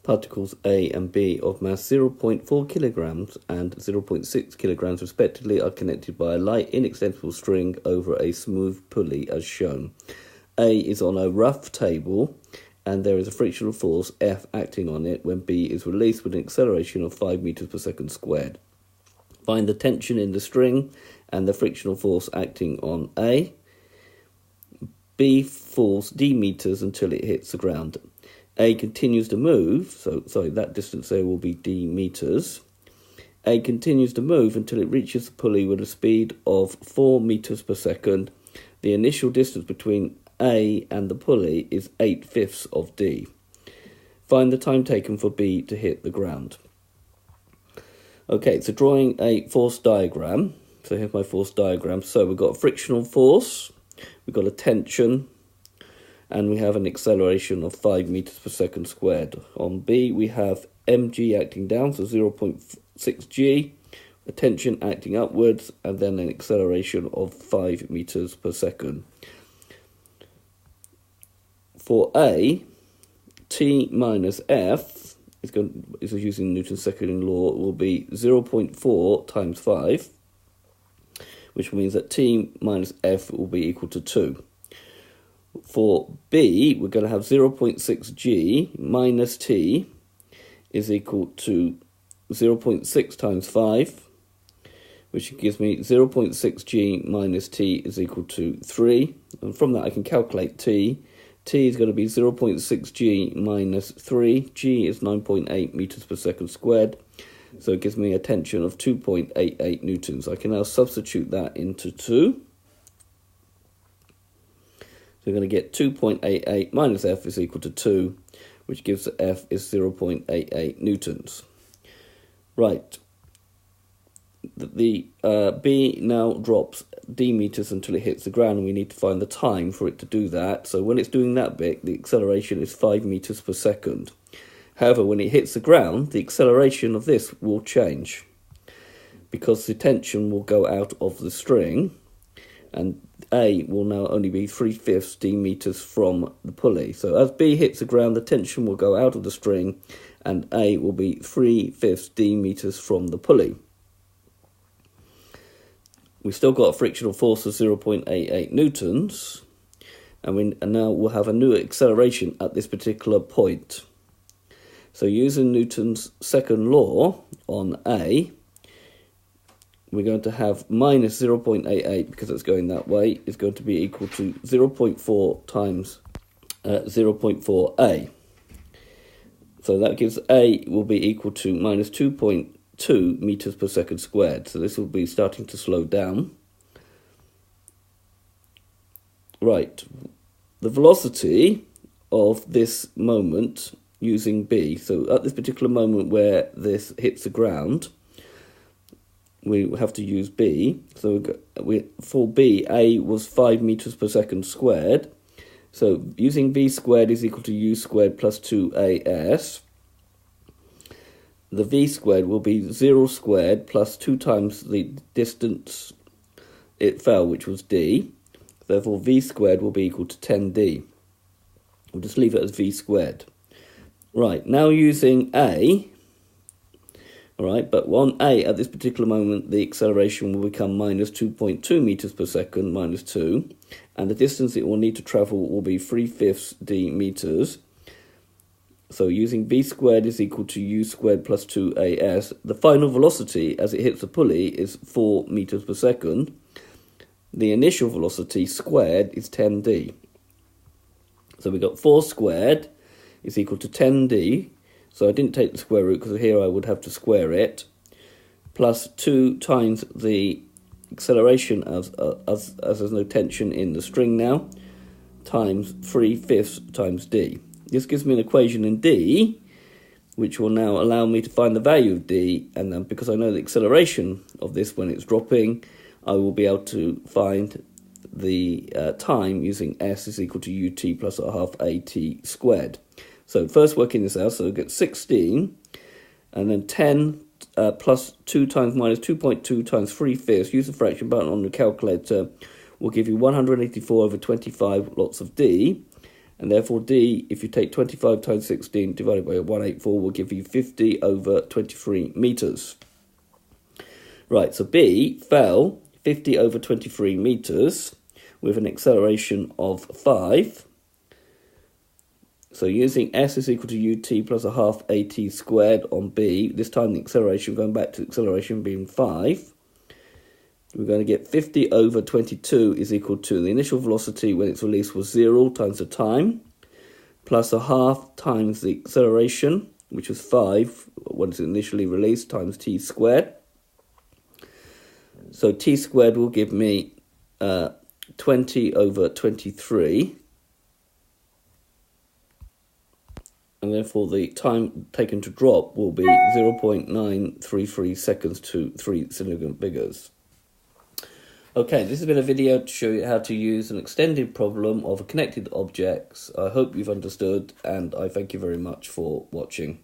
particles A and B of mass 0.4 kilograms and 0.6 kilograms respectively are connected by a light inextensible string over a smooth pulley as shown. A is on a rough table and there is a frictional force F acting on it when B is released with an acceleration of 5 meters per second squared. Find the tension in the string and the frictional force acting on A. B falls d meters until it hits the ground. A continues to move, that distance there will be d meters. A continues to move until it reaches the pulley with a speed of 4 meters per second. The initial distance between A and the pulley is 8/5 of d. Find the time taken for B to hit the ground. Okay, so drawing a force diagram. So here's my force diagram. So we've got a frictional force, we've got a tension, and we have an acceleration of 5 meters per second squared. On B, we have mg acting down, so 0.6 g, a tension acting upwards, and then an acceleration of 5 meters per second. For A, T minus F is using Newton's second law, will be 0.4 times 5, which means that T minus F will be equal to 2. For B, we're going to have 0.6 g minus T is equal to 0.6 times 5, which gives me 0.6 g minus T is equal to 3. And from that I can calculate T. T is going to be 0.6 g minus 3. G is 9.8 meters per second squared. So it gives me a tension of 2.88 newtons. I can now substitute that into 2. So we're going to get 2.88 minus F is equal to 2, which gives F is 0.88 newtons. Right. The B now drops d meters until it hits the ground, and we need to find the time for it to do that. So when it's doing that bit, the acceleration is 5 meters per second. However, when it hits the ground, the acceleration of this will change because the tension will go out of the string, and A will now only be 3/5 d meters from the pulley. So as B hits the ground, the tension will go out of the string, and A will be 3/5 d meters from the pulley. We've still got a frictional force of 0.88 newtons, and now we'll have a new acceleration at this particular point. So using Newton's second law on A, we're going to have minus 0.88, because it's going that way, is going to be equal to 0.4 times 0.4A. So that gives A will be equal to minus 2.2 meters per second squared. So this will be starting to slow down. Right, the velocity of this moment using B. So at this particular moment where this hits the ground, we have to use B. So for B, A was 5 meters per second squared. So using V squared is equal to U squared plus 2AS. The V squared will be 0 squared plus 2 times the distance it fell, which was D. Therefore, V squared will be equal to 10D. We'll just leave it as V squared. Right, now using A, all right, but on A at this particular moment, the acceleration will become minus 2.2 meters per second, minus 2, and the distance it will need to travel will be 3/5 d meters. So using V squared is equal to U squared plus 2AS. The final velocity as it hits the pulley is 4 meters per second. The initial velocity squared is 10d. So we got 4 squared is equal to 10d. So I didn't take the square root because here I would have to square it. Plus 2 times the acceleration as there's no tension in the string now, times 3/5 times d. This gives me an equation in D, which will now allow me to find the value of D, and then because I know the acceleration of this when it's dropping, I will be able to find the time using S is equal to UT plus a half AT squared. So first working this out, so we get 16, and then 10 plus 2 times minus 2.2 times 3/5, use the fraction button on the calculator, will give you 184 over 25 lots of D. And therefore D, if you take 25 times 16 divided by 184, will give you 50 over 23 metres. Right, so B fell 50 over 23 metres with an acceleration of 5. So using S is equal to ut plus a half at squared on B, this time the acceleration, going back to the acceleration being 5, we're going to get 50 over 22 is equal to the initial velocity when its release was 0 times the time, plus a half times the acceleration, which was 5 when it's initially released, times t squared. So t squared will give me 20 over 23. And therefore the time taken to drop will be 0.933 seconds to 3 significant figures. Okay, this has been a video to show you how to use an extended problem of connected objects. I hope you've understood, and I thank you very much for watching.